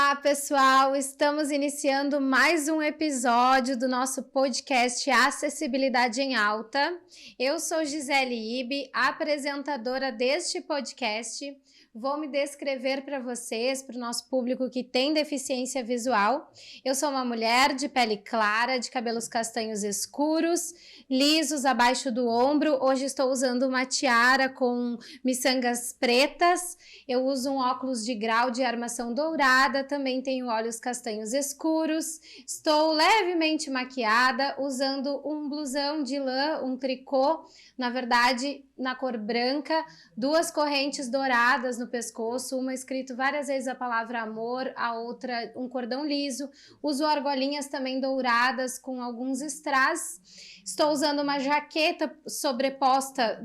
Olá, pessoal! Estamos iniciando mais um episódio do nosso podcast Acessibilidade em Alta. Eu sou Gisele Ibe, apresentadora deste podcast. Vou me descrever para vocês, para o nosso público que tem deficiência visual. Eu sou uma mulher de pele clara, de cabelos castanhos escuros, lisos abaixo do ombro. Hoje estou usando uma tiara com miçangas pretas. Eu uso um óculos de grau de armação dourada, também tenho olhos castanhos escuros. Estou levemente maquiada, usando um blusão de lã, um tricô, na verdade, na cor branca, duas correntes douradas no pescoço, uma escrito várias vezes a palavra amor, a outra um cordão liso. Uso argolinhas também douradas com alguns strass. Estou usando uma jaqueta sobreposta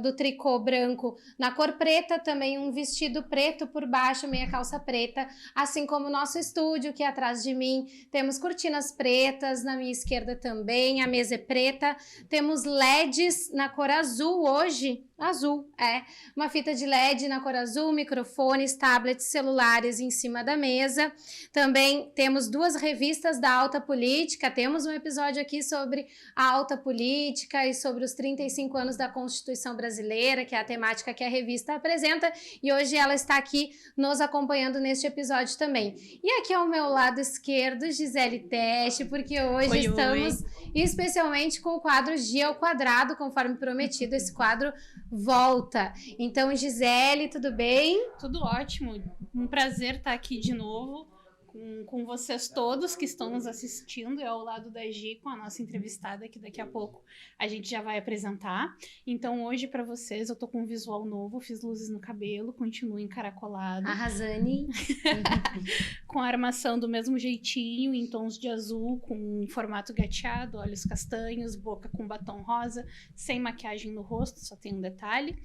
do tricô branco na cor preta, também um vestido preto por baixo, meia calça preta, assim como o nosso estúdio, que é atrás de mim. Temos cortinas pretas, na minha esquerda também, a mesa é preta. Temos LEDs na cor azul hoje. Azul, uma fita de LED na cor azul, microfones, tablets, celulares em cima da mesa. Também temos duas revistas da alta política, temos um episódio aqui sobre a alta política e sobre os 35 anos da Constituição Brasileira, que é a temática que a revista apresenta, e hoje ela está aqui nos acompanhando neste episódio também. E aqui ao meu lado esquerdo, Gisele Teste, porque hoje estamos especialmente com o quadro G ao quadrado, conforme prometido, esse quadro volta. Então, Gisele, tudo bem? Tudo ótimo. Um prazer estar aqui de novo com vocês todos que estão nos assistindo. Eu ao lado da Gi, com a nossa entrevistada, que daqui a pouco a gente já vai apresentar. Então, hoje, para vocês, eu tô com um visual novo, fiz luzes no cabelo, continuo encaracolado. Arrasane. Com a armação do mesmo jeitinho, em tons de azul, com formato gateado, olhos castanhos, boca com batom rosa, sem maquiagem no rosto, só tem um detalhe.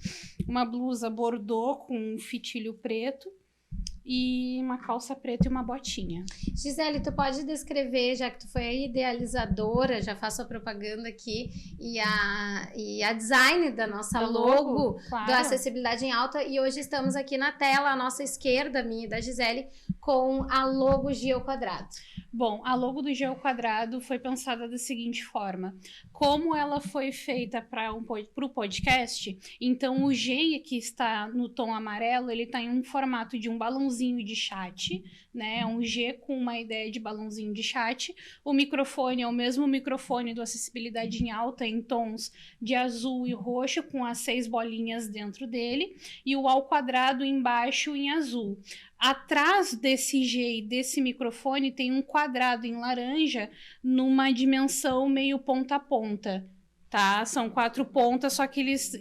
Uma blusa bordô com um fitilho preto. E uma calça preta e uma botinha. Gisele, tu pode descrever, já que tu foi a idealizadora, já faço a propaganda aqui, e a design da nossa logo claro. Do Acessibilidade em Alta, e hoje estamos aqui na tela, à nossa esquerda, minha e da Gisele, com a logo G ao quadrado. Bom, a logo do G ao quadrado foi pensada da seguinte forma: como ela foi feita para o podcast, então o G que está no tom amarelo, ele está em um formato de um balãozinho de chat, né? Um G com uma ideia de balãozinho de chat. O microfone é o mesmo microfone do Acessibilidade em Alta, em tons de azul e roxo, com as 6 bolinhas dentro dele, e o ao quadrado embaixo em azul. Atrás desse G e desse microfone tem um quadrado em laranja numa dimensão meio ponta a ponta, tá? São 4 pontas, só que eles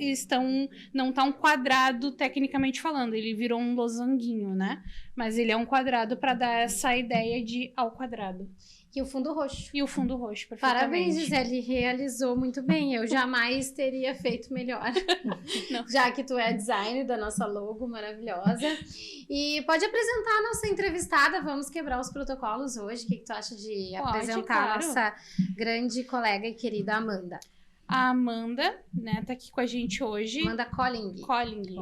não tá um quadrado tecnicamente falando, ele virou um losanguinho, né? Mas ele é um quadrado para dar essa ideia de ao quadrado. E o fundo roxo. E o fundo roxo, perfeitamente. Parabéns, Gisele, realizou muito bem. Eu jamais teria feito melhor. Já que tu é a design da nossa logo maravilhosa. E pode apresentar a nossa entrevistada. Vamos quebrar os protocolos hoje. O que tu acha de apresentar a nossa grande colega e querida Amanda? A Amanda, né, tá aqui com a gente hoje. Amanda Colling.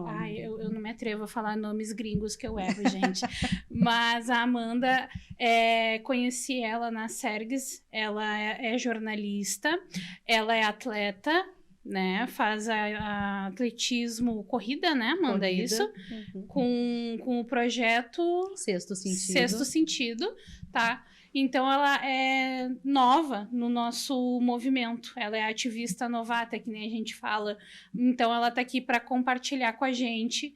Ai, eu não me atrevo a falar nomes gringos que eu erro, gente. Mas a Amanda, conheci ela na Sergs, ela é jornalista, ela é atleta, né, faz a atletismo, corrida, né, Amanda, corrida. Isso? Uhum. Com o projeto Sexto Sentido, tá? Então, ela é nova no nosso movimento. Ela é ativista novata, que nem a gente fala. Então, ela está aqui para compartilhar com a gente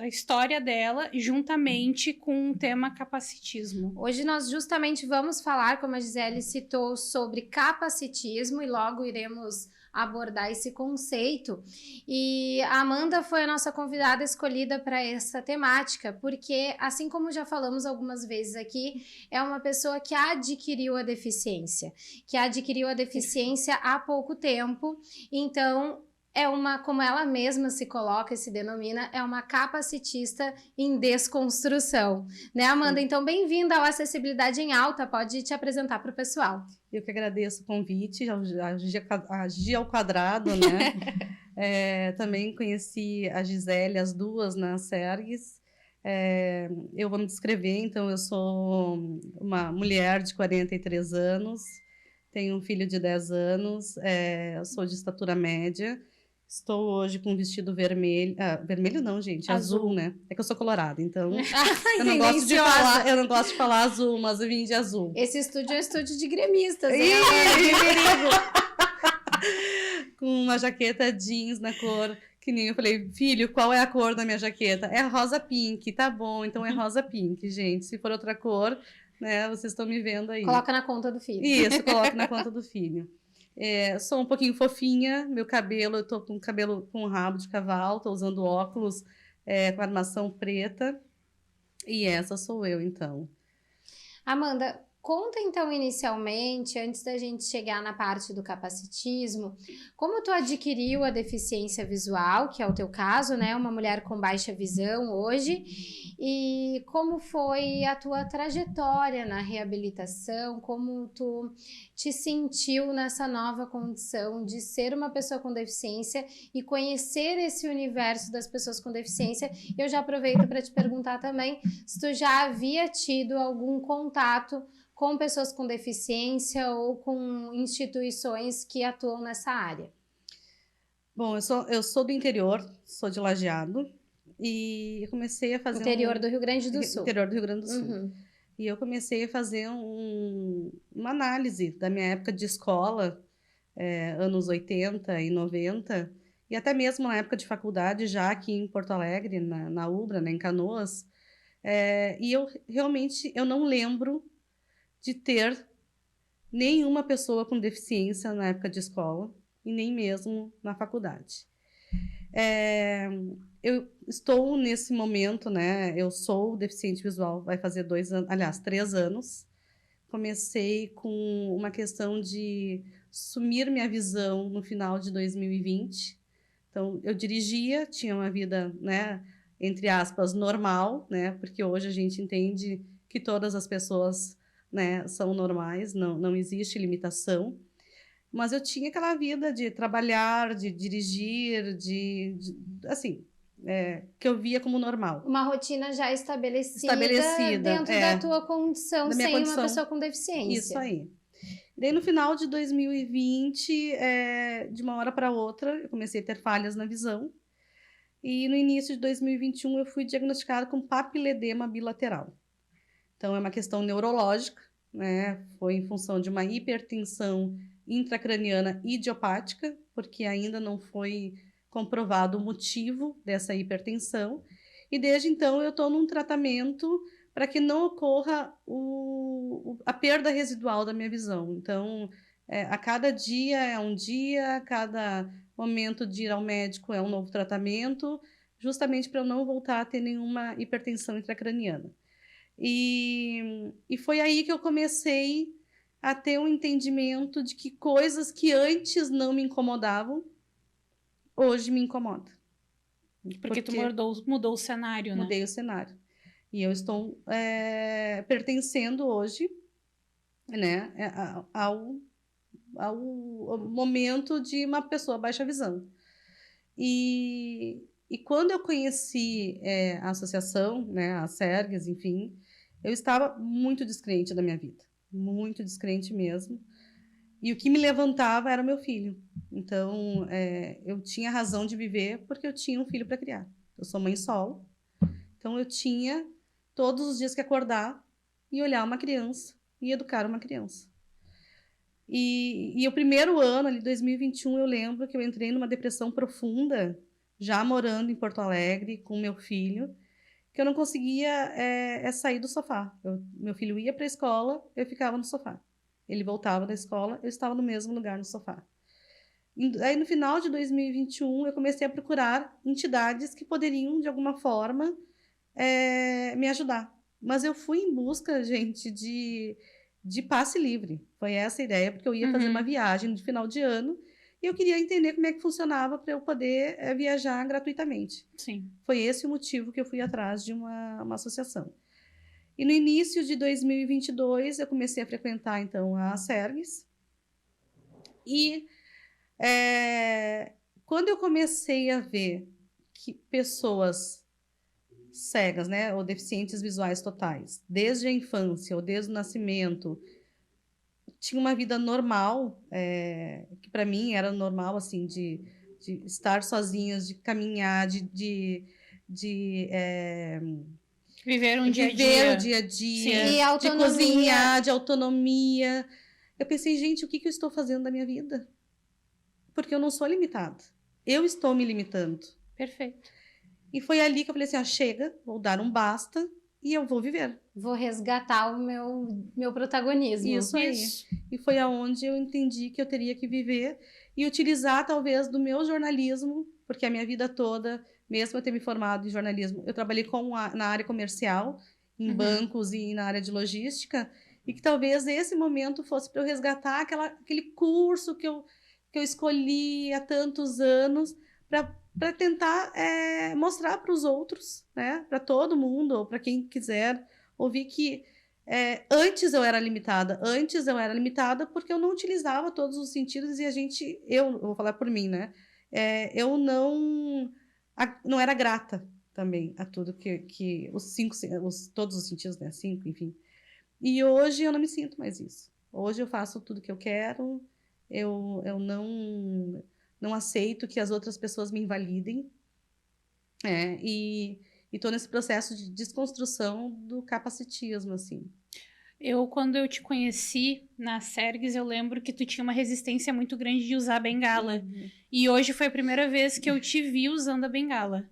a história dela, juntamente com o tema capacitismo. Hoje nós justamente vamos falar, como a Gisele citou, sobre capacitismo, e logo iremos abordar esse conceito. E a Amanda foi a nossa convidada escolhida para essa temática, porque, assim como já falamos algumas vezes aqui, é uma pessoa que adquiriu a deficiência há pouco tempo. Então, como ela mesma se coloca e se denomina, é uma capacitista em desconstrução, né, Amanda? Então, bem-vinda ao Acessibilidade em Alta, pode te apresentar para o pessoal. Eu que agradeço o convite, a G ao quadrado, né? Também conheci a Gisele, as duas na Sergs, Eu vou me descrever, então eu sou uma mulher de 43 anos, tenho um filho de 10 anos, eu sou de estatura média, estou hoje com um vestido vermelho, vermelho não, gente, azul, né? É que eu sou colorada, então eu não gosto de falar azul, mas eu vim de azul. Esse estúdio é um estúdio de gremistas, né? Com uma jaqueta jeans na cor, que nem eu falei, filho, qual é a cor da minha jaqueta? É rosa pink, tá bom, então é rosa pink, gente. Se for outra cor, né, vocês estão me vendo aí. Coloca na conta do filho. Isso, coloca na conta do filho. Sou um pouquinho fofinha, meu cabelo, eu tô com cabelo com rabo de cavalo, tô usando óculos com armação preta, e essa sou eu, então. Amanda, conta então inicialmente, antes da gente chegar na parte do capacitismo, como tu adquiriu a deficiência visual, que é o teu caso, né? Uma mulher com baixa visão hoje, e como foi a tua trajetória na reabilitação, como tu te sentiu nessa nova condição de ser uma pessoa com deficiência e conhecer esse universo das pessoas com deficiência. Eu já aproveito para te perguntar também se tu já havia tido algum contato com pessoas com deficiência ou com instituições que atuam nessa área. Bom, eu sou do interior, sou de Lajeado, e eu comecei a fazer... Interior do Rio Grande do Sul. Interior do Rio Grande do Sul. Uhum. E eu comecei a fazer uma análise da minha época de escola, anos 80 e 90, e até mesmo na época de faculdade, já aqui em Porto Alegre, na UBRA, né, em Canoas. E eu realmente não lembro de ter nenhuma pessoa com deficiência na época de escola e nem mesmo na faculdade. Eu estou nesse momento, né? Eu sou deficiente visual, vai fazer 2 anos, aliás, 3 anos. Comecei com uma questão de sumir minha visão no final de 2020. Então, eu dirigia, tinha uma vida, né, entre aspas, normal, né? Porque hoje a gente entende que todas as pessoas, né, são normais, não existe limitação, mas eu tinha aquela vida de trabalhar, de dirigir, assim, que eu via como normal. Uma rotina já estabelecida dentro da tua condição, sem uma pessoa com deficiência. Isso aí. Daí, no final de 2020, de uma hora para outra, eu comecei a ter falhas na visão, e no início de 2021 eu fui diagnosticada com papiledema bilateral. Então, é uma questão neurológica, né? Foi em função de uma hipertensão intracraniana idiopática, porque ainda não foi comprovado o motivo dessa hipertensão. E desde então eu estou num tratamento para que não ocorra a perda residual da minha visão. Então, a cada dia é um dia, a cada momento de ir ao médico é um novo tratamento, justamente para eu não voltar a ter nenhuma hipertensão intracraniana. E foi aí que eu comecei a ter um entendimento de que coisas que antes não me incomodavam, hoje me incomodam. Porque tu mudou o cenário, né? Mudei o cenário. E eu estou pertencendo hoje, né, ao momento de uma pessoa baixa visão. E quando eu conheci a associação, né, a SERGS, enfim, eu estava muito descrente da minha vida, muito descrente mesmo. E o que me levantava era o meu filho. Então, eu tinha razão de viver porque eu tinha um filho para criar. Eu sou mãe solo, então eu tinha todos os dias que acordar e olhar uma criança e educar uma criança. E o primeiro ano, ali, 2021, eu lembro que eu entrei numa depressão profunda, já morando em Porto Alegre com meu filho, que eu não conseguia sair do sofá. Meu filho ia para a escola, eu ficava no sofá. Ele voltava da escola, eu estava no mesmo lugar no sofá. Aí, no final de 2021, eu comecei a procurar entidades que poderiam, de alguma forma, me ajudar. Mas eu fui em busca, gente, de passe livre. Foi essa a ideia, porque eu ia fazer uma viagem de final de ano e eu queria entender como é que funcionava para eu poder viajar gratuitamente. Sim. Foi esse o motivo que eu fui atrás de uma associação. E no início de 2022, eu comecei a frequentar, então, a SERGS. E quando eu comecei a ver que pessoas cegas, né, ou deficientes visuais totais, desde a infância ou desde o nascimento, tinha uma vida normal, que para mim era normal, assim, de estar sozinhos, de caminhar, de Viver um dia a viver dia. o dia a dia, Sim. E de autonomia. cozinhar, de autonomia. Eu pensei, gente, o que eu estou fazendo da minha vida? Porque eu não sou limitada. Eu estou me limitando. Perfeito. E foi ali que eu falei assim, chega, vou dar um basta e eu vou viver. Vou resgatar o meu protagonismo. Isso aí. E foi aonde eu entendi que eu teria que viver e utilizar talvez do meu jornalismo, porque a minha vida toda, mesmo eu ter me formado em jornalismo, eu trabalhei na área comercial, em bancos e na área de logística, e que talvez esse momento fosse para eu resgatar aquele curso que eu escolhi há tantos anos para tentar mostrar para os outros, né, para todo mundo, ou para quem quiser ouvir que antes eu era limitada porque eu não utilizava todos os sentidos e eu vou falar por mim, né, eu não era grata também a tudo que todos os sentidos, né, 5, enfim. E hoje eu não me sinto mais isso. Hoje eu faço tudo que eu quero, eu não aceito que as outras pessoas me invalidem, e estou nesse processo de desconstrução do capacitismo, assim. Quando eu te conheci na Sergues, eu lembro que tu tinha uma resistência muito grande de usar a bengala. E hoje foi a primeira vez que eu te vi usando a bengala.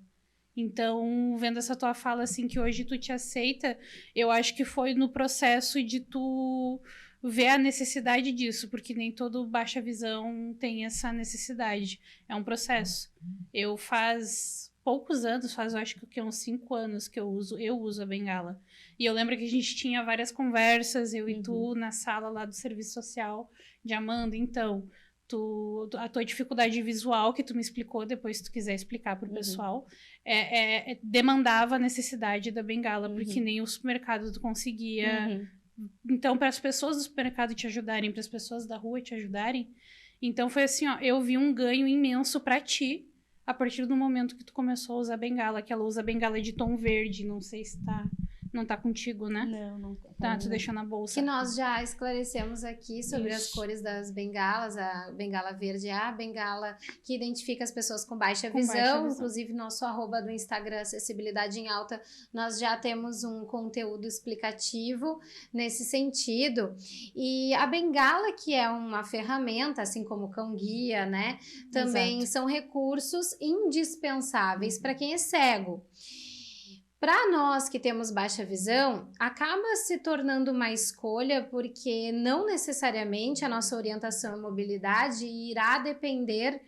Então, vendo essa tua fala, assim, que hoje tu te aceita, eu acho que foi no processo de tu ver a necessidade disso, porque nem todo baixa visão tem essa necessidade. É um processo. Eu faz poucos anos, eu acho que uns 5 anos que eu uso a bengala. E eu lembro que a gente tinha várias conversas, eu e tu, na sala lá do serviço social, de Amanda, então, a tua dificuldade visual, que tu me explicou, depois se tu quiser explicar pro pessoal, demandava a necessidade da bengala, porque nem o supermercado tu conseguia. Então, para as pessoas do supermercado te ajudarem, para as pessoas da rua te ajudarem, então foi assim, eu vi um ganho imenso para ti, a partir do momento que tu começou a usar bengala, que ela usa bengala de tom verde, não sei se não tá contigo, né? Não tá. Tá, tu deixou na bolsa. Que nós já esclarecemos aqui sobre as cores das bengalas. A bengala verde é a bengala que identifica as pessoas com baixa visão. Inclusive, nosso @ do Instagram, Acessibilidade em Alta, nós já temos um conteúdo explicativo nesse sentido. E a bengala, que é uma ferramenta, assim como o cão-guia, né? Também são recursos indispensáveis para quem é cego. Para nós que temos baixa visão, acaba se tornando uma escolha porque não necessariamente a nossa orientação e mobilidade irá depender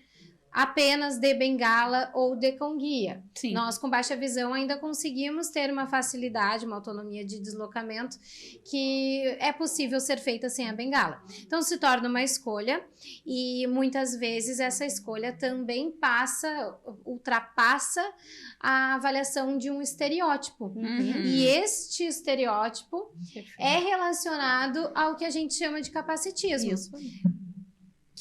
apenas de bengala ou de cão-guia. Nós com baixa visão ainda conseguimos ter uma facilidade, uma autonomia de deslocamento que é possível ser feita sem a bengala. Então se torna uma escolha e muitas vezes essa escolha também ultrapassa a avaliação de um estereótipo. E este estereótipo é relacionado ao que a gente chama de capacitismo. Isso.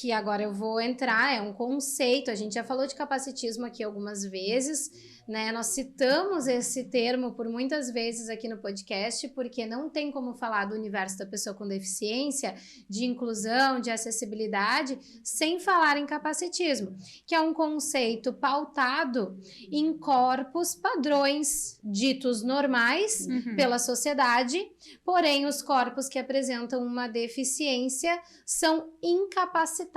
Que agora eu vou entrar, é um conceito, a gente já falou de capacitismo aqui algumas vezes, né? Nós citamos esse termo por muitas vezes aqui no podcast, porque não tem como falar do universo da pessoa com deficiência, de inclusão, de acessibilidade, sem falar em capacitismo, que é um conceito pautado em corpos padrões ditos normais pela sociedade, porém os corpos que apresentam uma deficiência são incapacitados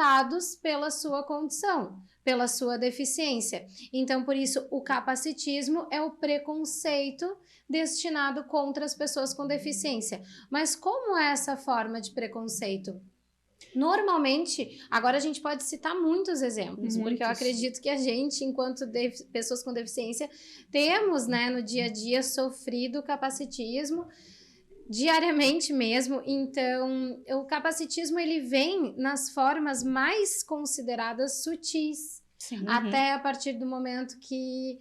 pela sua condição, pela sua deficiência. Então, por isso, o capacitismo é o preconceito destinado contra as pessoas com deficiência. Mas como é essa forma de preconceito? Normalmente, agora a gente pode citar muitos exemplos, porque eu acredito que a gente, enquanto pessoas com deficiência, temos, né, no dia a dia sofrido capacitismo, diariamente mesmo. Então, o capacitismo ele vem nas formas mais consideradas sutis, até a partir do momento que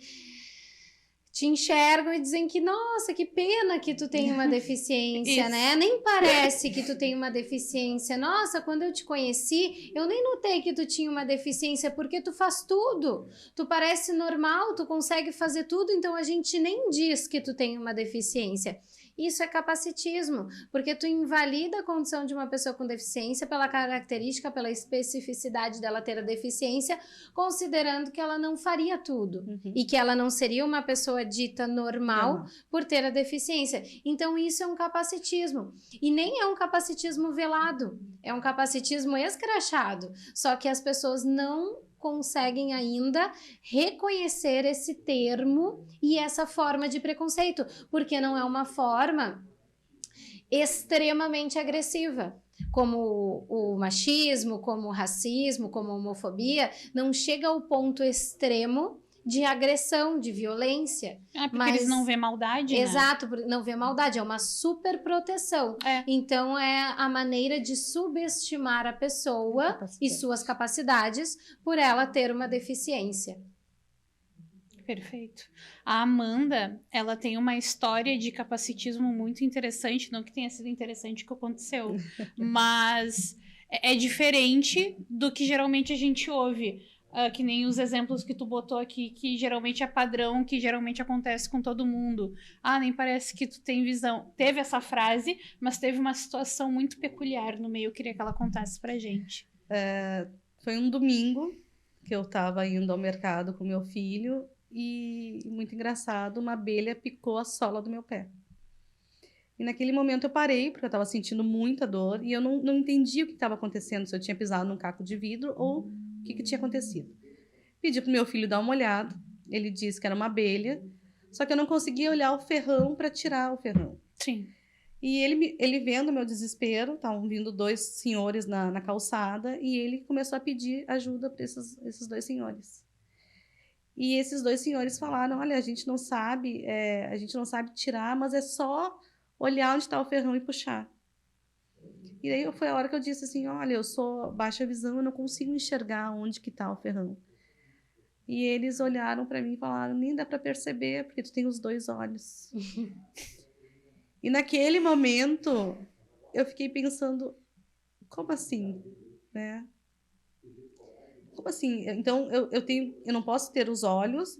te enxergam e dizem que, nossa, que pena que tu tem uma deficiência, né? Nem parece que tu tem uma deficiência. Nossa, quando eu te conheci, eu nem notei que tu tinha uma deficiência, porque tu faz tudo. Tu parece normal, tu consegue fazer tudo, então a gente nem diz que tu tem uma deficiência. Isso é capacitismo, porque tu invalida a condição de uma pessoa com deficiência pela característica, pela especificidade dela ter a deficiência, considerando que ela não faria tudo e que ela não seria uma pessoa dita normal por ter a deficiência. Então isso é um capacitismo, e nem é um capacitismo velado, é um capacitismo escrachado, só que as pessoas não conseguem ainda reconhecer esse termo e essa forma de preconceito, porque não é uma forma extremamente agressiva. Como o machismo, como o racismo, como a homofobia, não chega ao ponto extremo de agressão, de violência. Porque eles não vêem maldade, né? Exato, não vê maldade, é uma super proteção. Então é a maneira de subestimar a pessoa e suas capacidades por ela ter uma deficiência. Perfeito. A Amanda, ela tem uma história de capacitismo muito interessante, não que tenha sido interessante o que aconteceu, mas é diferente do que geralmente a gente ouve. Que nem os exemplos que tu botou aqui, que geralmente é padrão, que geralmente acontece com todo mundo. Nem parece que tu tem visão. Teve essa frase, mas teve uma situação muito peculiar no meio. Eu queria que ela contasse pra gente. Foi um domingo que eu tava indo ao mercado com meu filho e, muito engraçado, uma abelha picou a sola do meu pé. E naquele momento eu parei, porque eu tava sentindo muita dor e eu não entendia o que estava acontecendo, se eu tinha pisado num caco de vidro ou o que tinha acontecido. Pedi pro meu filho dar uma olhada, ele disse que era uma abelha, só que eu não conseguia olhar o ferrão para tirar o ferrão. Sim. E ele vendo meu desespero, estavam vindo 2 senhores na calçada, e ele começou a pedir ajuda para esses 2 senhores. E esses 2 senhores falaram, olha, a gente não sabe tirar, mas é só olhar onde está o ferrão e puxar. E aí foi a hora que eu disse assim, olha, eu sou baixa visão, eu não consigo enxergar onde que tá o ferrão. E eles olharam para mim e falaram, nem dá para perceber, porque tu tem os 2 olhos. E naquele momento, eu fiquei pensando, como assim, né? Como assim? Então, eu não posso ter os olhos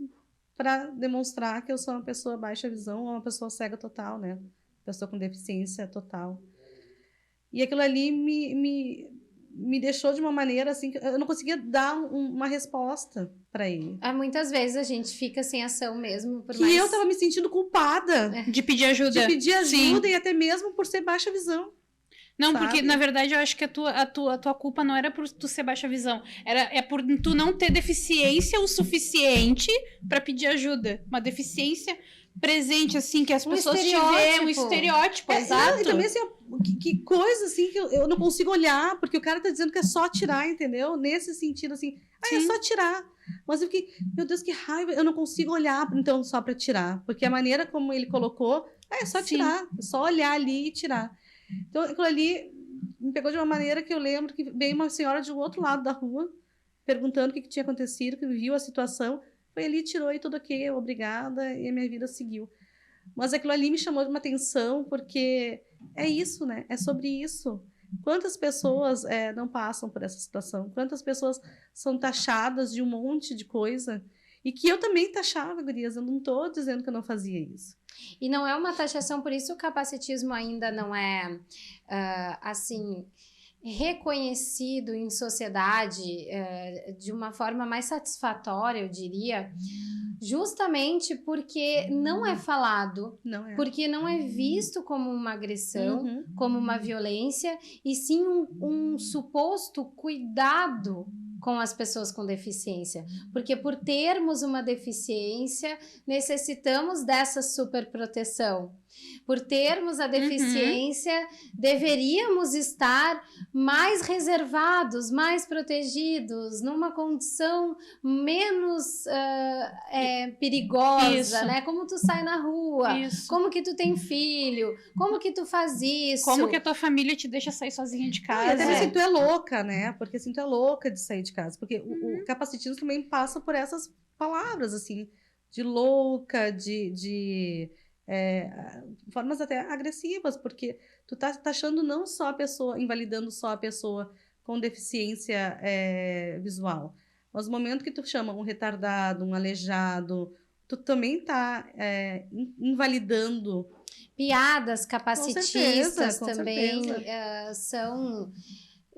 para demonstrar que eu sou uma pessoa baixa visão ou uma pessoa cega total, né? Pessoa com deficiência total. E aquilo ali me deixou de uma maneira assim que eu não conseguia dar uma resposta para ele. Muitas vezes a gente fica sem ação mesmo. Que eu estava me sentindo culpada de pedir ajuda. De pedir ajuda. Sim. E até mesmo por ser baixa visão. Não, sabe? Porque na verdade eu acho que a tua culpa não era por tu ser baixa visão. É por tu não ter deficiência o suficiente para pedir ajuda. Uma deficiência presente, assim, que as pessoas te veem, um estereótipo, exato. E também, assim, que coisa, assim, que eu não consigo olhar, porque o cara tá dizendo que é só tirar, entendeu? Nesse sentido, assim, é só tirar. Mas eu fiquei, meu Deus, que raiva, eu não consigo olhar, então, só para tirar. Porque a maneira como ele colocou, é só tirar, é só olhar ali e tirar. Então, aquilo ali me pegou de uma maneira que eu lembro que veio uma senhora de um outro lado da rua, perguntando o que tinha acontecido, que viu a situação. Foi ali, tirou e tudo ok, obrigada, e a minha vida seguiu. Mas aquilo ali me chamou de uma atenção, porque é isso, né? É sobre isso. Quantas pessoas não passam por essa situação? Quantas pessoas são taxadas de um monte de coisa? E que eu também taxava, gurias, eu não estou dizendo que eu não fazia isso. E não é uma taxação, por isso o capacitismo ainda não é, assim, reconhecido em sociedade de uma forma mais satisfatória, eu diria, justamente porque não é falado, porque não é visto como uma agressão, como uma violência, e sim um suposto cuidado com as pessoas com deficiência, porque por termos uma deficiência, necessitamos dessa superproteção. Por termos a deficiência, deveríamos estar mais reservados, mais protegidos, numa condição menos perigosa, né? Como tu sai na rua, como que tu tem filho, como que tu faz isso. Como que a tua família te deixa sair sozinha de casa. Até assim, tu é louca, né? Porque assim, tu é louca de sair de casa. Porque o capacitismo também passa por essas palavras, assim. de louca, formas até agressivas, porque tu tá achando não só a pessoa, invalidando só a pessoa com deficiência visual, mas no momento que tu chama um retardado, um aleijado, tu também tá invalidando. Piadas capacitistas com também certeza. são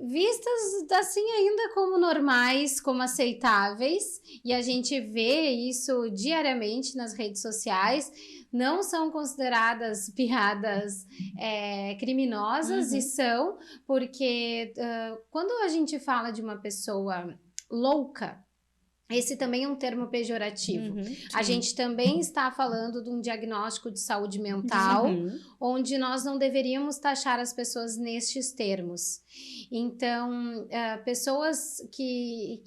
vistas assim ainda como normais, como aceitáveis, e a gente vê isso diariamente nas redes sociais. Não são consideradas piadas criminosas, e são, porque quando a gente fala de uma pessoa louca, esse também é um termo pejorativo. A gente também está falando de um diagnóstico de saúde mental, onde nós não deveríamos taxar as pessoas nestes termos. Então, pessoas que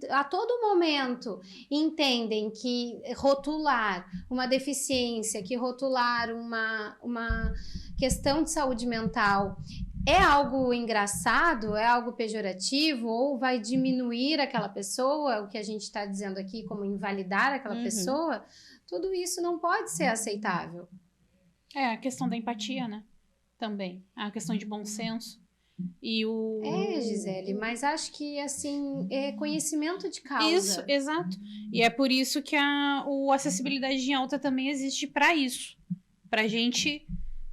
a todo momento entendem que rotular uma deficiência, que rotular uma questão de saúde mental é algo engraçado, é algo pejorativo, ou vai diminuir aquela pessoa, o que a gente está dizendo aqui como invalidar aquela pessoa, tudo isso não pode ser aceitável. É a questão da empatia, né? Também. A questão de bom senso. Gisele, mas acho que, assim, é conhecimento de causa. Isso, exato. E é por isso que o Acessibilidade em Alta também existe para isso. Pra gente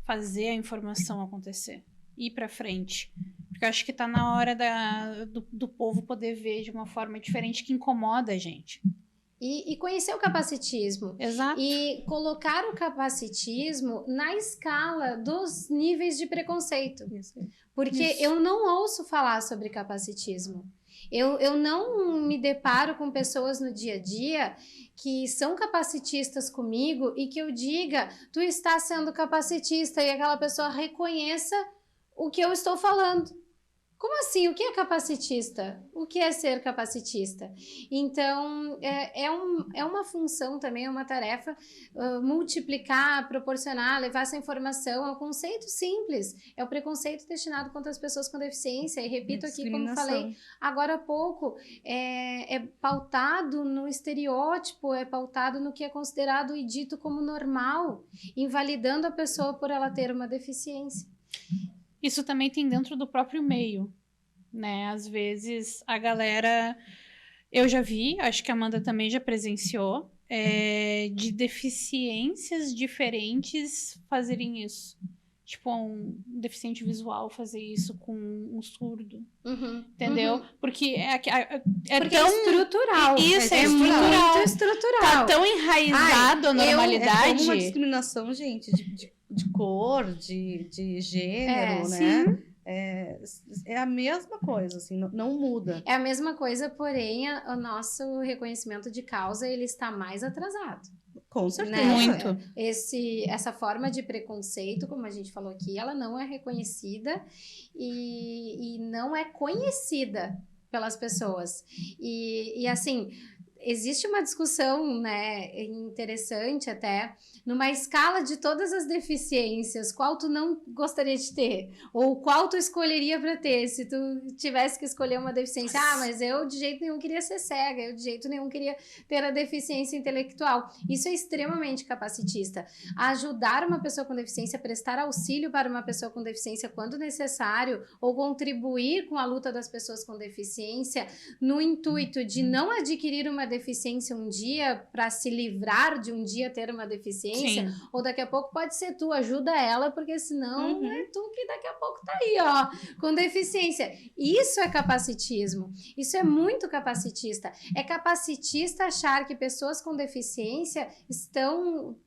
fazer a informação acontecer. Ir para frente. Porque eu acho que tá na hora do povo poder ver de uma forma diferente que incomoda a gente. E conhecer o capacitismo. Exato. E colocar o capacitismo na escala dos níveis de preconceito. Porque eu não ouço falar sobre capacitismo. Eu não me deparo com pessoas no dia a dia que são capacitistas comigo e que eu diga, tu está sendo capacitista, e aquela pessoa reconheça o que eu estou falando. Como assim? O que é capacitista? O que é ser capacitista? Então, é uma função também, é uma tarefa multiplicar, proporcionar, levar essa informação. É um conceito simples. É o preconceito destinado contra as pessoas com deficiência. E repito aqui, como falei agora há pouco, é pautado no estereótipo, é pautado no que é considerado e dito como normal, invalidando a pessoa por ela ter uma deficiência. Isso também tem dentro do próprio meio, né? Às vezes a galera... Eu já vi, acho que a Amanda também já presenciou, de deficiências diferentes fazerem isso. Tipo, um deficiente visual fazer isso com um surdo. Entendeu? Porque porque é estrutural. Isso, é muito estrutural. Tá tão enraizado a normalidade. É como uma discriminação, gente, de cor, de gênero, né? Sim. É a mesma coisa, assim, não muda. É a mesma coisa, porém, o nosso reconhecimento de causa, ele está mais atrasado. Com certeza. Né? Muito. Essa forma de preconceito, como a gente falou aqui, ela não é reconhecida e não é conhecida pelas pessoas. E assim, existe uma discussão, né, interessante até, numa escala de todas as deficiências, qual tu não gostaria de ter? Ou qual tu escolheria para ter, se tu tivesse que escolher uma deficiência? Ah, mas eu de jeito nenhum queria ser cega, eu de jeito nenhum queria ter a deficiência intelectual. Isso é extremamente capacitista. Ajudar uma pessoa com deficiência, prestar auxílio para uma pessoa com deficiência quando necessário, ou contribuir com a luta das pessoas com deficiência, no intuito de não adquirir uma deficiência um dia para se livrar de um dia ter uma deficiência. Sim. Ou daqui a pouco pode ser tu, ajuda ela, porque senão é tu que daqui a pouco tá aí, ó, com deficiência. Isso é capacitismo. Isso é muito capacitista. É capacitista achar que pessoas com deficiência estão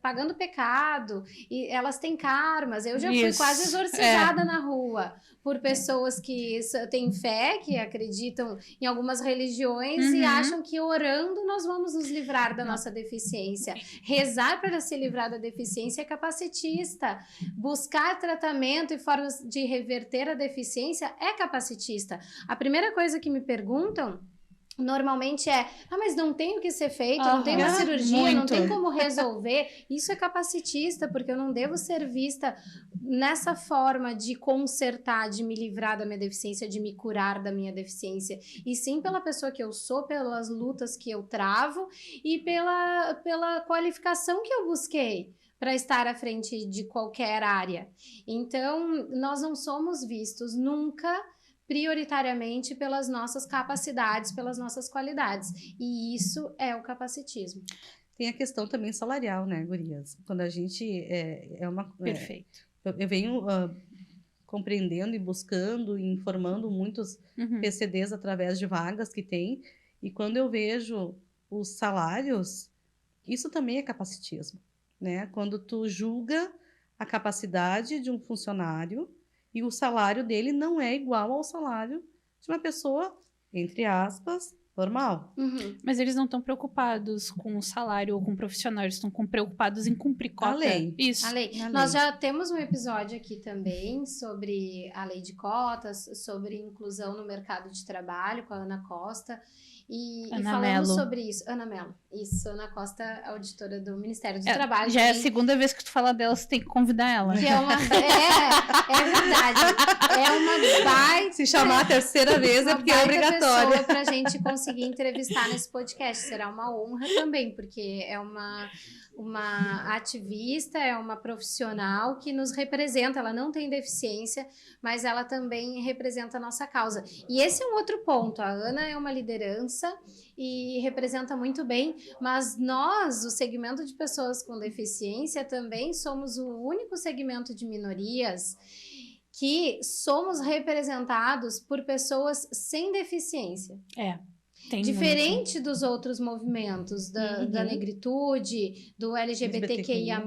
pagando pecado e elas têm karmas. Eu já fui quase exorcizada na rua por pessoas que têm fé, que acreditam em algumas religiões e acham que orando nós vamos nos livrar da nossa deficiência. Rezar para se livrar da deficiência é capacitista. Buscar tratamento e formas de reverter a deficiência é capacitista. A primeira coisa que me perguntam normalmente mas não tem o que ser feito, não tem uma cirurgia, não tem como resolver. Isso é capacitista, porque eu não devo ser vista nessa forma de consertar, de me livrar da minha deficiência, de me curar da minha deficiência, e sim pela pessoa que eu sou, pelas lutas que eu travo e pela qualificação que eu busquei para estar à frente de qualquer área. Então, nós não somos vistos nunca prioritariamente pelas nossas capacidades, pelas nossas qualidades. E isso é o capacitismo. Tem a questão também salarial, né, gurias? Quando a gente Perfeito. Eu venho compreendendo e buscando e informando muitos PCDs através de vagas que tem, e quando eu vejo os salários, isso também é capacitismo, né? Quando tu julga a capacidade de um funcionário e o salário dele não é igual ao salário de uma pessoa, entre aspas, normal. Mas eles não estão preocupados com o salário ou com o profissional, eles estão preocupados em cumprir cota. A lei. Isso. A lei. Nós já temos um episódio aqui também sobre a lei de cotas, sobre inclusão no mercado de trabalho com a Ana Costa. E falamos sobre isso. Ana Mello. Isso, Ana Costa, auditora do Ministério do Trabalho. Já também. É a segunda vez que tu fala dela, você tem que convidar ela. Que é verdade. É uma baita... Se chamar a terceira vez é porque é obrigatório. Pessoa pra gente conseguir entrevistar nesse podcast. Será uma honra também, porque é uma ativista, é uma profissional que nos representa. Ela não tem deficiência, mas ela também representa a nossa causa. E esse é um outro ponto. A Ana é uma liderança e representa muito bem, mas nós, o segmento de pessoas com deficiência, também somos o único segmento de minorias que somos representados por pessoas sem deficiência. Diferente dos outros movimentos, da negritude, do LGBTQIA+,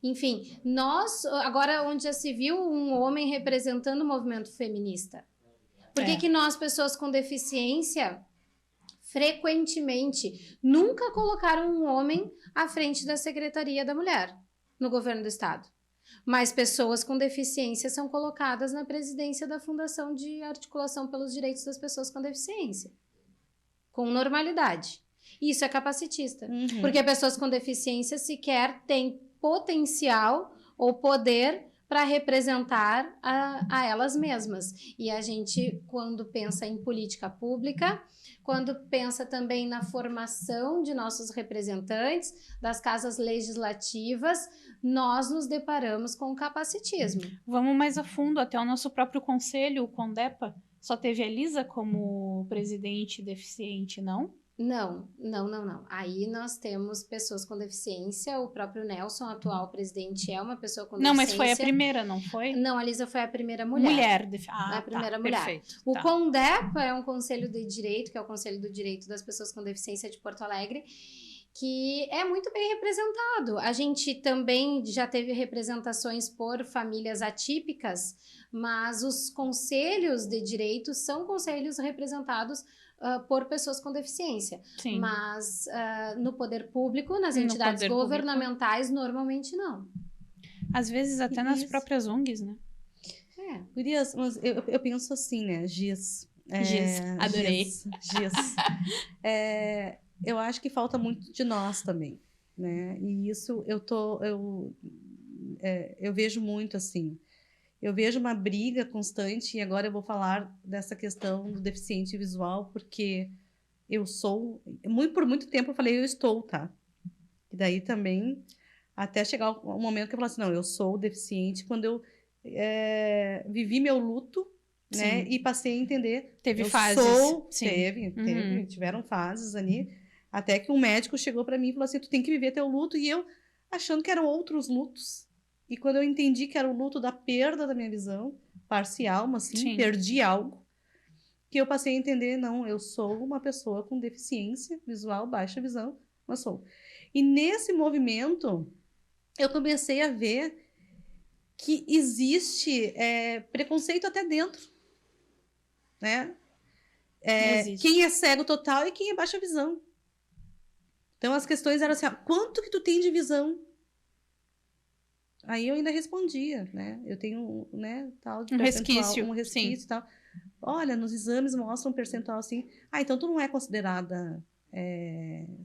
enfim, nós, agora onde já se viu um homem representando o movimento feminista. Por que nós, pessoas com deficiência, frequentemente, nunca colocaram um homem à frente da Secretaria da Mulher no governo do Estado? Mas pessoas com deficiência são colocadas na presidência da Fundação de Articulação pelos Direitos das Pessoas com Deficiência. Com normalidade. Isso é capacitista. Porque pessoas com deficiência sequer têm potencial ou poder para representar a elas mesmas. E a gente, quando pensa em política pública, quando pensa também na formação de nossos representantes, das casas legislativas, nós nos deparamos com o capacitismo. Vamos mais a fundo, até o nosso próprio conselho, o CONDEPA, só teve a Lisa como presidente deficiente, não? Não. Aí nós temos pessoas com deficiência, o próprio Nelson, atual presidente, é uma pessoa com deficiência. Não, mas foi a primeira, não foi? Não, a Lisa foi a primeira mulher. A primeira mulher. Perfeito. O CONDEPA é um conselho de direito, que é o Conselho do Direito das Pessoas com Deficiência de Porto Alegre, que é muito bem representado. A gente também já teve representações por famílias atípicas, mas os conselhos de direito são conselhos representados por pessoas com deficiência. Sim. Mas no poder público, nas entidades governamentais, normalmente não. Às vezes até nas próprias ONGs, né? Gurias, mas eu penso assim, né? Giz, adorei. Giz. Eu acho que falta muito de nós também, né? E isso eu vejo muito assim. Eu vejo uma briga constante, e agora eu vou falar dessa questão do deficiente visual, porque eu sou... Por muito tempo eu falei eu estou, tá? E daí também, até chegar um momento que eu falo assim, não, eu sou deficiente, quando eu vivi meu luto, né? E passei a entender. Teve fases. Tiveram fases ali, até que um médico chegou para mim e falou assim, tu tem que viver teu luto, e eu achando que eram outros lutos. E quando eu entendi que era o luto da perda da minha visão, parcial, mas sim, perdi algo, que eu passei a entender, não, eu sou uma pessoa com deficiência visual, baixa visão, mas sou. E nesse movimento, eu comecei a ver que existe preconceito até dentro, né? Quem é cego total e quem é baixa visão. Então, as questões eram assim, quanto que tu tem de visão? Aí eu ainda respondia, né? Eu tenho, né, tal de um resquício e tal. olha, nos exames mostra um percentual assim, então tu não é considerada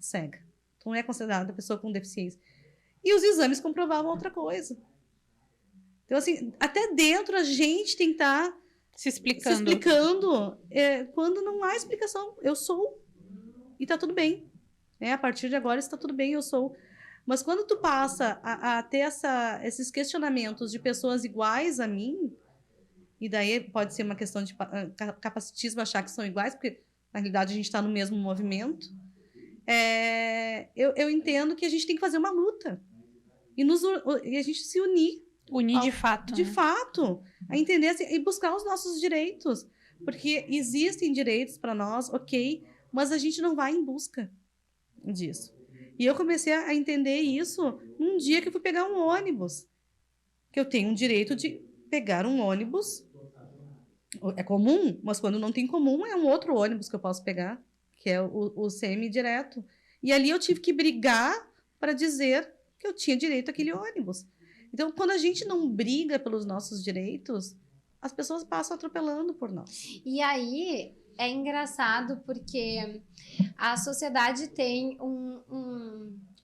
cega, tu não é considerada pessoa com deficiência. E os exames comprovavam outra coisa. Então, assim, até dentro a gente tem que estar Se explicando. Quando não há explicação. Eu sou e tá tudo bem. A partir de agora está tudo bem, eu sou. Mas quando tu passa a ter esses questionamentos de pessoas iguais a mim, e daí pode ser uma questão de capacitismo, achar que são iguais, porque na realidade a gente está no mesmo movimento, eu entendo que a gente tem que fazer uma luta e a gente se unir. Unir de fato. De né? fato, a entender assim, e buscar os nossos direitos. Porque existem direitos para nós, ok, mas a gente não vai em busca disso. E eu comecei a entender isso num dia que eu fui pegar um ônibus. Que eu tenho o direito de pegar um ônibus. É comum, mas quando não tem comum, é um outro ônibus que eu posso pegar, que é o semi-direto. E ali eu tive que brigar para dizer que eu tinha direito àquele ônibus. Então, quando a gente não briga pelos nossos direitos, as pessoas passam atropelando por nós. E aí é engraçado porque a sociedade tem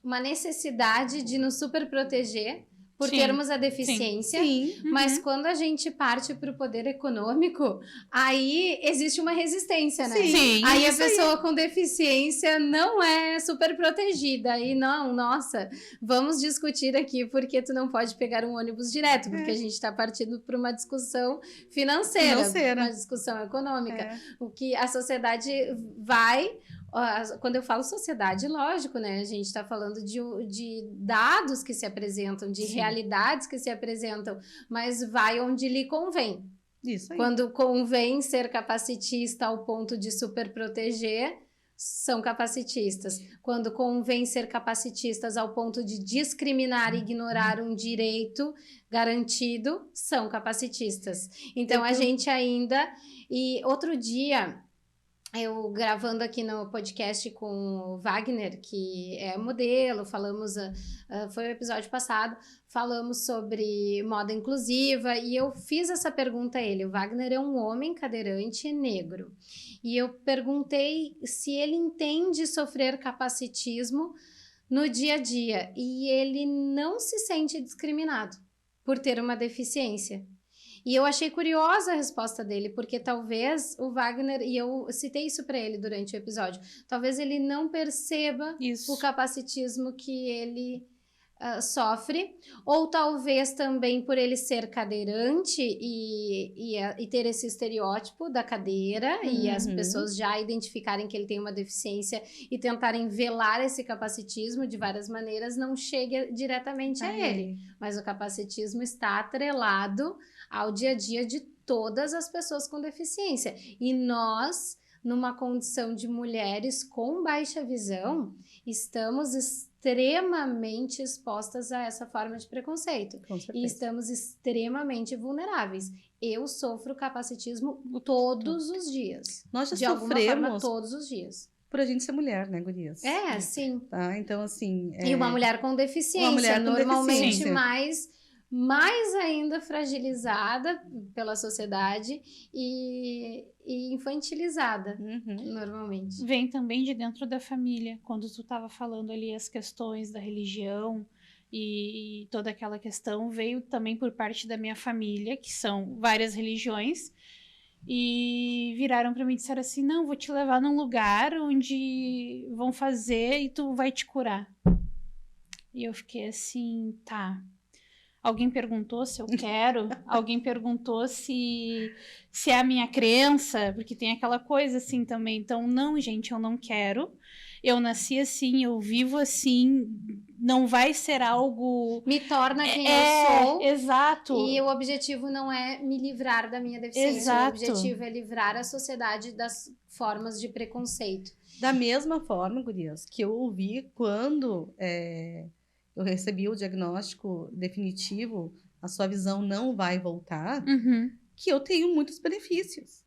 uma necessidade de nos super proteger por Sim, termos a deficiência, Sim. mas quando a gente parte para o poder econômico, aí existe uma resistência, né? Sim. Aí a isso pessoa com deficiência não é super protegida. E não, nossa, vamos discutir aqui porque tu não pode pegar um ônibus direto, porque a gente está partindo para uma discussão financeira, uma discussão econômica. O que a sociedade vai... Quando eu falo sociedade, lógico, né? A gente está falando de dados que se apresentam, de realidades que se apresentam, mas vai onde lhe convém. Isso aí. Quando convém ser capacitista ao ponto de super proteger, são capacitistas. Quando convém ser capacitistas ao ponto de discriminar e ignorar um direito garantido, são capacitistas. Então, a gente ainda... E outro dia... Eu gravando aqui no podcast com o Wagner, que é modelo, falamos, foi o episódio passado, falamos sobre moda inclusiva e eu fiz essa pergunta a ele. O Wagner é um homem cadeirante negro e eu perguntei se ele entende sofrer capacitismo no dia a dia e ele não se sente discriminado por ter uma deficiência. E eu achei curiosa a resposta dele, porque talvez o Wagner, e eu citei isso para ele durante o episódio, talvez ele não perceba o capacitismo que ele sofre, ou talvez também por ele ser cadeirante e ter esse estereótipo da cadeira e as pessoas já identificarem que ele tem uma deficiência e tentarem velar esse capacitismo de várias maneiras, não chega diretamente a ele. Mas o capacitismo está atrelado ao dia a dia de todas as pessoas com deficiência. E nós, numa condição de mulheres com baixa visão, estamos extremamente expostas a essa forma de preconceito. E estamos extremamente vulneráveis. Eu sofro capacitismo todos os dias. Nós já de alguma forma, todos os dias. Por a gente ser mulher, né, gurias? Sim. Tá? Então, assim... E uma mulher com deficiência, normalmente mais ainda fragilizada pela sociedade e infantilizada, normalmente. Vem também de dentro da família, quando tu estava falando ali as questões da religião e toda aquela questão, veio também por parte da minha família, que são várias religiões, e viraram para mim e disseram assim, não, vou te levar num lugar onde vão fazer e tu vai te curar. E eu fiquei assim, tá... Alguém perguntou se eu quero? Alguém perguntou se é a minha crença? Porque tem aquela coisa assim também. Então, não, gente, eu não quero. Eu nasci assim, eu vivo assim. Não vai ser algo... Me torna quem eu sou. Exato. E o objetivo não é me livrar da minha deficiência. Exato. O objetivo é livrar a sociedade das formas de preconceito. Da mesma forma, gurias, que eu ouvi quando... eu recebi o diagnóstico definitivo, a sua visão não vai voltar, que eu tenho muitos benefícios.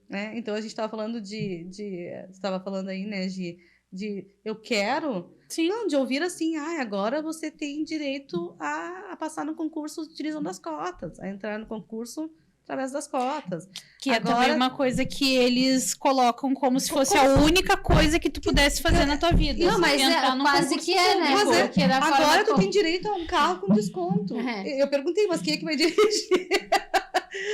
Né? Então, a gente estava falando você estava falando aí, né, de eu quero... Sim. Não, de ouvir assim, agora você tem direito a passar no concurso utilizando as cotas, a entrar no concurso através das cotas. Que é também uma coisa que eles colocam como se fosse a única coisa que tu pudesse fazer na tua vida. Não, mas quase que é, né? Porque agora tu tem direito a um carro com desconto. Eu perguntei, mas quem é que vai dirigir?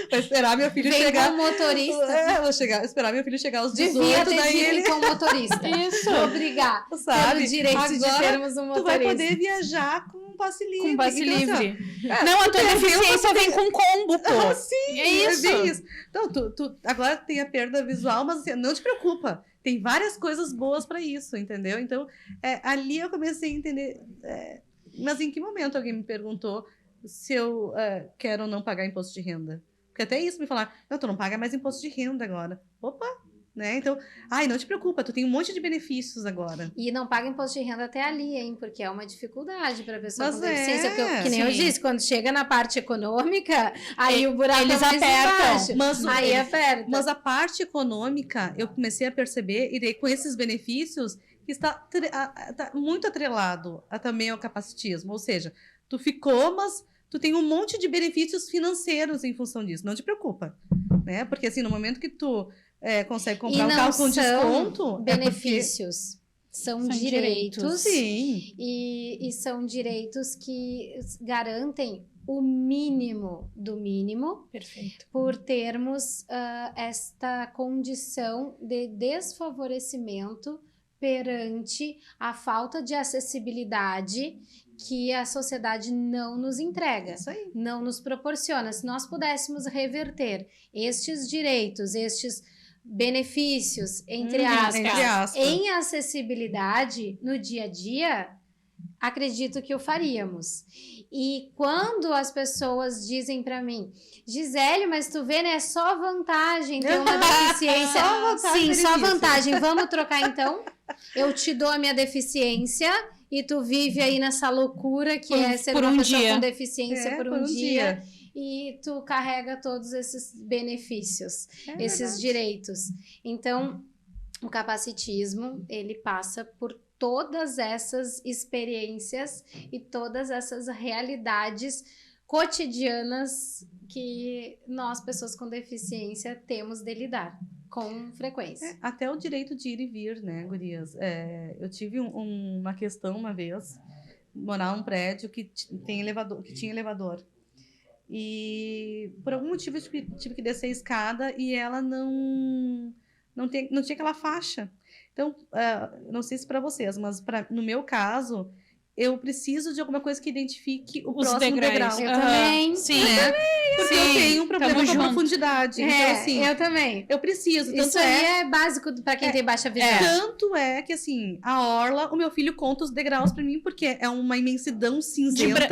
Vai esperar meu filho chegar. Com motorista. Vou esperar meu filho chegar aos 18, Devia ter daí ele com motorista. Isso. Obrigar. Sabe? Pelo direito agora, de termos um motorista. Tu vai poder viajar com um passe livre. Com passe então, livre. Assim, não, a tua deficiência vem com combo, pô. Sim, é isso. É isso. Então, tu agora tem a perda visual, mas assim, não te preocupa. Tem várias coisas boas para isso, entendeu? Então, ali eu comecei a entender. Mas em que momento alguém me perguntou se eu quero ou não pagar imposto de renda? Porque até isso me falaram, não, tu não paga mais imposto de renda agora. Opa! Né? Então, não te preocupa, tu tem um monte de benefícios agora. E não paga imposto de renda até ali, hein? Porque é uma dificuldade para a pessoa com deficiência. Que nem sim. eu disse, quando chega na parte econômica, aí o buraco eles é mais apertam. embaixo. Aí aperta. Mas a parte econômica, eu comecei a perceber, e daí com esses benefícios, que está muito atrelado também ao capacitismo. Ou seja, tu ficou, mas tu tem um monte de benefícios financeiros em função disso. Não te preocupa, né? Porque assim, no momento que tu consegue comprar um carro com desconto... benefícios. São direitos. Sim. E são direitos que garantem o mínimo do mínimo. Perfeito. Por termos esta condição de desfavorecimento perante a falta de acessibilidade que a sociedade não nos entrega, Isso aí. não nos proporciona. Se nós pudéssemos reverter estes direitos, estes benefícios, entre aspas, em acessibilidade no dia a dia, acredito que o faríamos. E quando as pessoas dizem para mim, Gisele, mas tu vê, né, é só vantagem ter uma deficiência. Só vantagem. Vamos trocar então? Eu te dou a minha deficiência e tu vive aí nessa loucura que é ser uma pessoa com deficiência por um dia. E tu carrega todos esses benefícios, esses direitos. Então, o capacitismo, ele passa por todas essas experiências e todas essas realidades cotidianas que nós, pessoas com deficiência, temos de lidar com frequência. Até o direito de ir e vir, né, gurias? Eu tive uma questão uma vez, morar num prédio que tinha elevador. E por algum motivo eu tive que descer a escada e ela não tinha aquela faixa. Então, não sei se para vocês, mas no meu caso, eu preciso de alguma coisa que identifique o próximo degrau. Eu também. Sim. Né? Porque eu tenho um problema com a profundidade. Então, assim, eu também. Eu preciso. Isso aí é básico para quem tem baixa visão. Tanto é que, assim, a orla, o meu filho conta os degraus para mim, porque é uma imensidão cinzenta.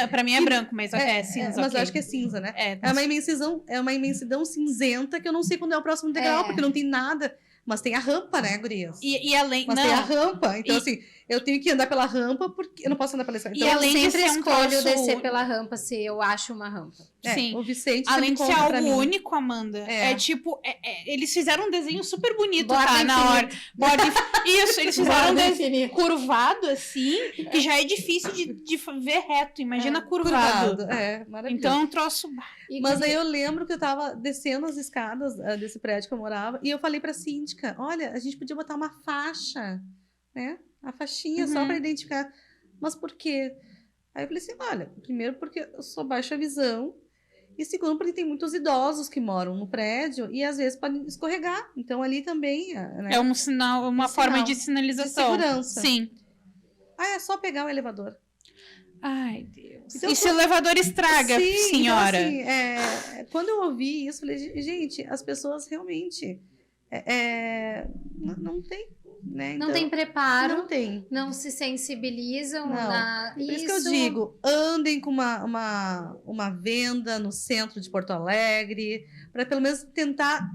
Para mim é branco, mas é cinza. Mas eu acho que é cinza, né? É uma imensidão cinzenta que eu não sei quando é o próximo degrau, porque não tem nada. Mas tem a rampa, né, gurias? E além... Mas tem a rampa. Então, assim, eu tenho que andar pela rampa porque eu não posso andar pela escada. Então, e além eu sempre escolho descer pela rampa se eu acho uma rampa. Sim. O Vicente além de ser algo único, Amanda, tipo... eles fizeram um desenho super bonito, Borda na hora. Isso, eles fizeram um desenho curvado, assim, que já é difícil de ver reto. Imagina curvado. Maravilhoso. Então, é um troço... Mas aí eu lembro que eu tava descendo as escadas desse prédio que eu morava e eu falei pra síndica, olha, a gente podia botar uma faixa, né? A faixinha só para identificar. Mas por quê? Aí eu falei assim, olha, primeiro porque eu sou baixa visão e segundo porque tem muitos idosos que moram no prédio e às vezes podem escorregar. Então ali também... Né? É um sinal, uma forma de sinalização. De segurança. Sim. É só pegar o elevador. Ai, Deus. Então, e se o elevador estraga, senhora? Então, assim, quando eu ouvi isso, eu falei, gente, as pessoas realmente não têm, né? Não tem preparo. Não tem. Não se sensibilizam. Por isso que eu digo, andem com uma venda no centro de Porto Alegre, para pelo menos tentar,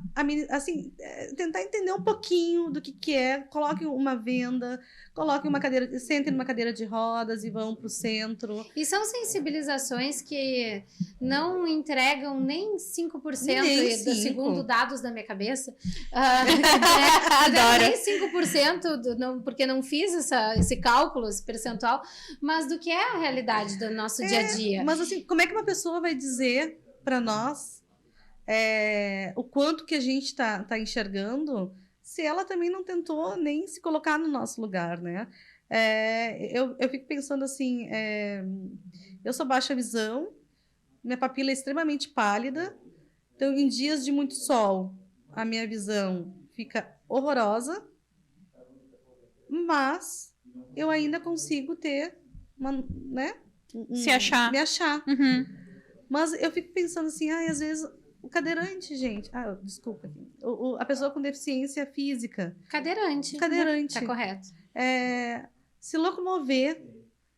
assim, tentar entender um pouquinho do que é. Coloquem uma venda, coloquem uma cadeira, sentem numa cadeira de rodas e vão para o centro. E são sensibilizações que não entregam nem 5%, segundo dados da minha cabeça. Adoro. Nem 5%, porque não fiz esse cálculo, esse percentual, mas do que é a realidade do nosso dia a dia. Mas assim, como é que uma pessoa vai dizer para nós o quanto que a gente tá enxergando, se ela também não tentou nem se colocar no nosso lugar, né? Eu fico pensando assim, eu sou baixa visão, minha papila é extremamente pálida, então em dias de muito sol, a minha visão fica horrorosa, mas eu ainda consigo ter né? Se achar. Me achar. Uhum. Mas eu fico pensando assim, às vezes o cadeirante, gente. Desculpa. A pessoa com deficiência física. Cadeirante. Tá correto. Se locomover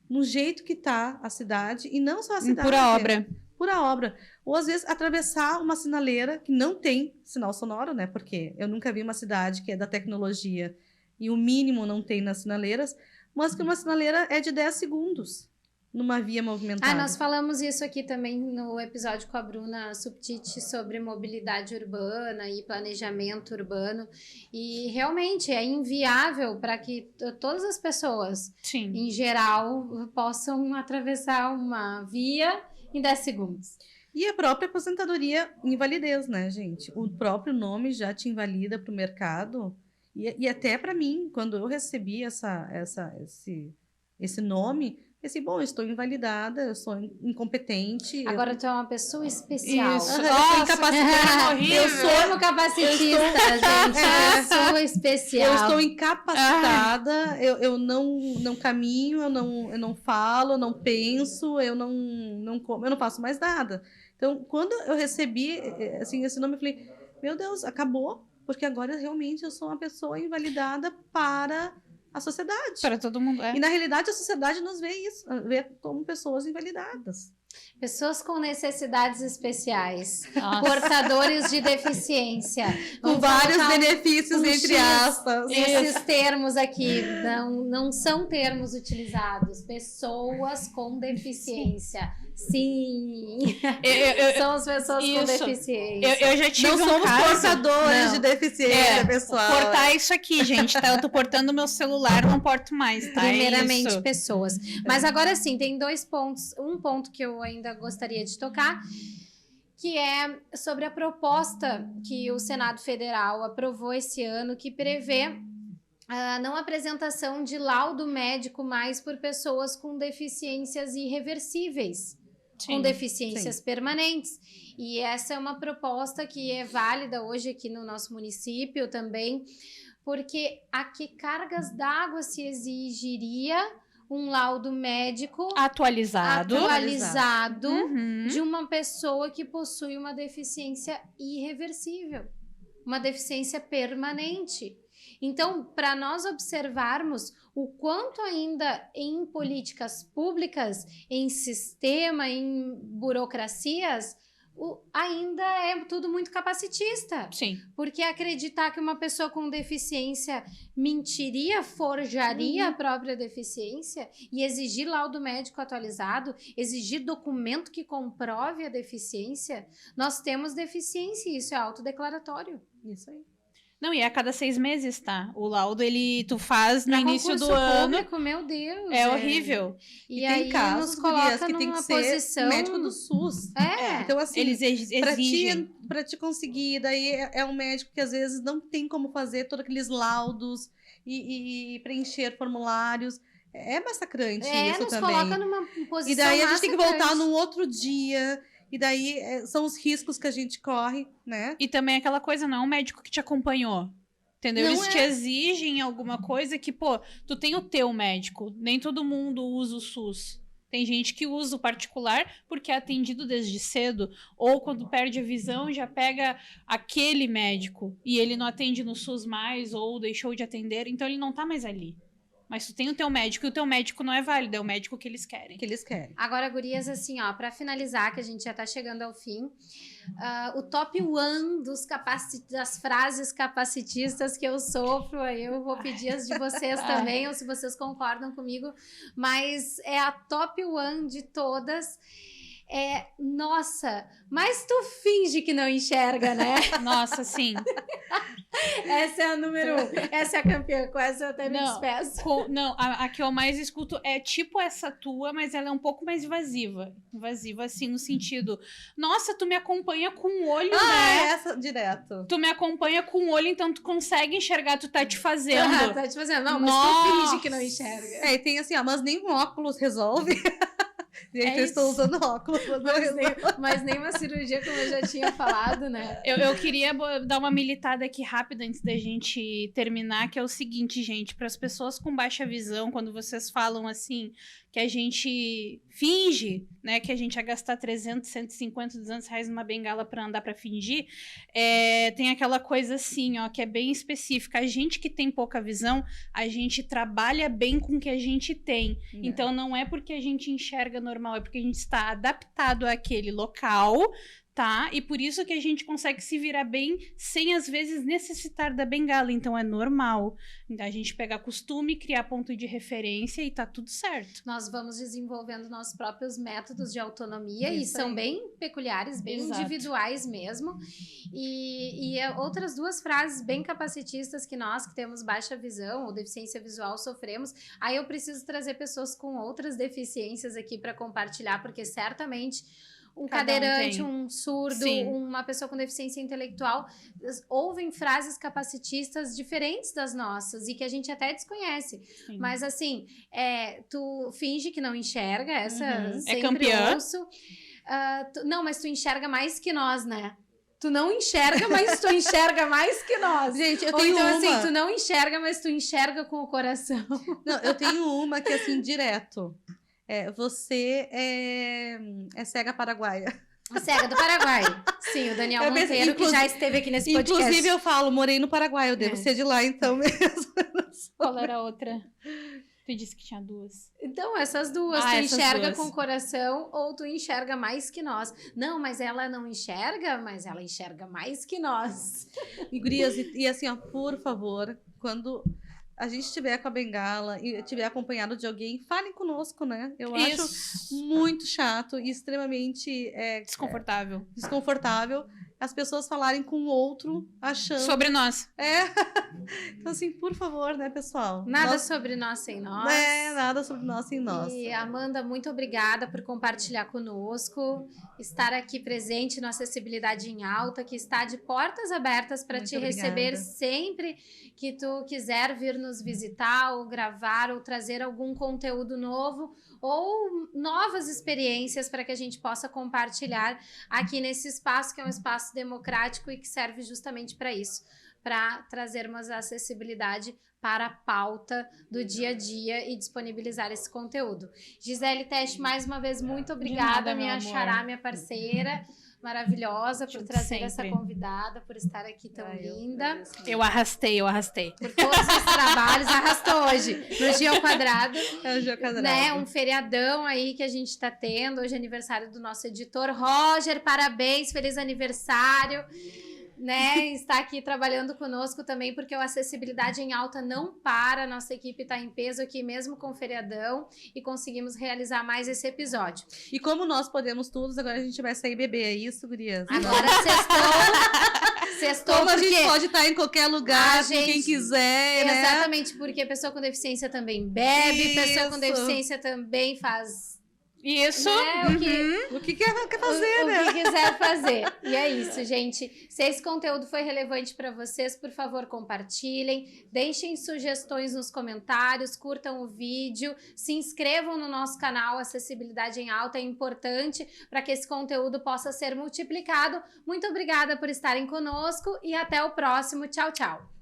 no jeito que tá a cidade, e não só a cidade. Pura obra. Pura obra. Ou às vezes atravessar uma sinaleira que não tem sinal sonoro, né? Porque eu nunca vi uma cidade que é da tecnologia e o mínimo não tem nas sinaleiras, mas que uma sinaleira é de 10 segundos numa via movimentada. Nós falamos isso aqui também no episódio com a Bruna Subtiti sobre mobilidade urbana e planejamento urbano, e realmente é inviável para que todas as pessoas, sim, em geral, possam atravessar uma via em 10 segundos. E a própria aposentadoria invalidez, né, gente? O próprio nome já te invalida para o mercado. E até para mim, quando eu recebi esse nome, eu disse, bom, eu estou invalidada, eu sou incompetente. Agora tu é uma pessoa especial. Isso. Nossa, incapacitada, horrível. Eu sou capacitista, gente. Eu sou especial. Eu estou incapacitada, eu não caminho, eu não falo, eu não penso, eu não como, eu não faço mais nada. Então, quando eu recebi assim, esse nome, eu falei, meu Deus, acabou. Porque agora realmente eu sou uma pessoa invalidada para a sociedade. Para todo mundo. E na realidade a sociedade nos vê como pessoas invalidadas. Pessoas com necessidades especiais, portadores de deficiência. Com vários benefícios, entre aspas. Esses termos aqui não são termos utilizados. Pessoas com deficiência. Sim. São as pessoas com deficiência. Eu já tive não somos portadores de deficiência, pessoal. Portar isso aqui, gente, tá? Eu tô portando meu celular, não porto mais, tá? Primeiramente, pessoas. Mas agora sim, tem 2 pontos. Um ponto que eu ainda gostaria de tocar, que é sobre a proposta que o Senado Federal aprovou esse ano, que prevê a não apresentação de laudo médico mais por pessoas com deficiências irreversíveis. Sim, com deficiências permanentes. E essa é uma proposta que é válida hoje aqui no nosso município também, porque a que cargas d'água se exigiria um laudo médico atualizado de uma pessoa que possui uma deficiência irreversível, uma deficiência permanente. Então, para nós observarmos o quanto ainda em políticas públicas, em sistema, em burocracias, ainda é tudo muito capacitista. Sim. Porque acreditar que uma pessoa com deficiência mentiria, forjaria a própria deficiência e exigir laudo médico atualizado, exigir documento que comprove a deficiência, nós temos deficiência e isso é autodeclaratório. Isso aí. Não, e é a cada 6 meses, tá? O laudo, tu faz no início do público, ano. Meu Deus. É horrível. E aí tem casos, nos coloca que numa tem que posição... ser médico do SUS. Então, assim, eles exigem. Pra te conseguir, daí é um médico que às vezes não tem como fazer todos aqueles laudos e preencher formulários. É massacrante isso nos também. Coloca numa posição e daí a gente tem que voltar massacrante. num outro dia... E daí são os riscos que a gente corre, né? E também aquela coisa, não é um médico que te acompanhou. Entendeu? Não Eles te exigem alguma coisa que, pô, tu tem o teu médico. Nem todo mundo usa o SUS. Tem gente que usa o particular porque é atendido desde cedo. Ou quando perde a visão, já pega aquele médico. E ele não atende no SUS mais, ou deixou de atender. Então ele não tá mais ali. Mas tu tem o teu médico e o teu médico não é válido, é o médico que eles querem. Agora, gurias, assim, ó, pra finalizar, que a gente já tá chegando ao fim, o top 1 das frases capacitistas que eu sofro, aí eu vou pedir as de vocês também, ou se vocês concordam comigo, mas é a top 1 de todas. Nossa, mas tu finge que não enxerga, né? Nossa, sim. Essa é a número 1. Essa é a campeã. Com essa eu até me despeço. A que eu mais escuto é tipo essa tua, mas ela é um pouco mais invasiva. Invasiva, assim, no sentido... Nossa, tu me acompanha com o olho, né? Essa, direto. Tu me acompanha com o olho, então tu consegue enxergar, tu tá te fazendo. Tá te fazendo. Não, mas tu finge que não enxerga. E tem assim, mas nem um óculos resolve. Gente, eu estou usando óculos, mas nem uma cirurgia, como eu já tinha falado, né? Eu queria dar uma militada aqui rápida antes da gente terminar, que é o seguinte, gente, para as pessoas com baixa visão, quando vocês falam assim, que a gente finge, né, que a gente ia gastar 300, 150, 200 reais numa bengala para andar para fingir, tem aquela coisa assim, ó, que é bem específica. A gente que tem pouca visão, a gente trabalha bem com o que a gente tem. Então, não é porque a gente enxerga normal, é porque a gente está adaptado àquele local, tá? E por isso que a gente consegue se virar bem sem, às vezes, necessitar da bengala. Então, é normal a gente pegar costume, criar ponto de referência e tá tudo certo. Nós vamos desenvolvendo nossos próprios métodos de autonomia e são bem peculiares, bem individuais mesmo. E outras duas frases bem capacitistas que nós que temos baixa visão ou deficiência visual sofremos. Aí eu preciso trazer pessoas com outras deficiências aqui para compartilhar, porque certamente... um cadeirante, um surdo, uma pessoa com deficiência intelectual, ouvem frases capacitistas diferentes das nossas e que a gente até desconhece. Sim. Mas assim, tu finge que não enxerga, essa sempre campeã. ouço. Não, mas tu enxerga mais que nós, né? Tu não enxerga, mas tu enxerga mais que nós. Gente, eu tenho então, uma... assim, tu não enxerga, mas tu enxerga com o coração. Não, eu tenho uma que, assim, direto. Você é cega paraguaia. Cega do Paraguai. Sim, o Daniel Monteiro, que já esteve aqui nesse podcast. Inclusive, eu falo, morei no Paraguai, eu devo ser de lá, então mesmo. Qual era a outra? Tu disse que tinha duas. Então, essas duas. Tu enxerga com o coração ou tu enxerga mais que nós. Não, mas ela não enxerga, mas ela enxerga mais que nós. E, gurias, e assim, ó, por favor, quando... a gente estiver com a bengala e estiver acompanhado de alguém, falem conosco, né? Eu acho muito chato e extremamente desconfortável as pessoas falarem com o outro achando... sobre nós. Então, assim, por favor, né, pessoal? Nada sobre nós sem nós. Nada sobre nós sem nós. E, Amanda, muito obrigada por compartilhar conosco, estar aqui presente no Acessibilidade em Alta, que está de portas abertas para te receber sempre que tu quiser vir nos visitar ou gravar ou trazer algum conteúdo novo ou novas experiências para que a gente possa compartilhar aqui nesse espaço, que é um espaço democrático e que serve justamente para isso, para trazermos a acessibilidade para a pauta do dia a dia e disponibilizar esse conteúdo. Gisele Teste, mais uma vez, muito obrigada, minha xará, minha parceira maravilhosa, por trazer essa convidada, por estar aqui tão linda. Eu arrastei. Por todos os trabalhos, arrastou hoje, no Dia ao Quadrado. É o Dia ao Quadrado. Né, um feriadão aí que a gente está tendo, hoje é aniversário do nosso editor Roger, parabéns, feliz aniversário. Né, está aqui trabalhando conosco também, porque o Acessibilidade em Alta não para, nossa equipe está em peso aqui mesmo com o feriadão e conseguimos realizar mais esse episódio. E como nós podemos todos, agora a gente vai sair beber, é isso, gurias? Agora sextou. Como a gente pode estar em qualquer lugar, com quem quiser, né? Exatamente, porque pessoa com deficiência também bebe, pessoa com deficiência também faz... Isso. Né? O que quer fazer, né? O que quiser fazer. E é isso, gente. Se esse conteúdo foi relevante para vocês, por favor, compartilhem. Deixem sugestões nos comentários, curtam o vídeo, se inscrevam no nosso canal Acessibilidade em Alta. É importante para que esse conteúdo possa ser multiplicado. Muito obrigada por estarem conosco e até o próximo. Tchau, tchau.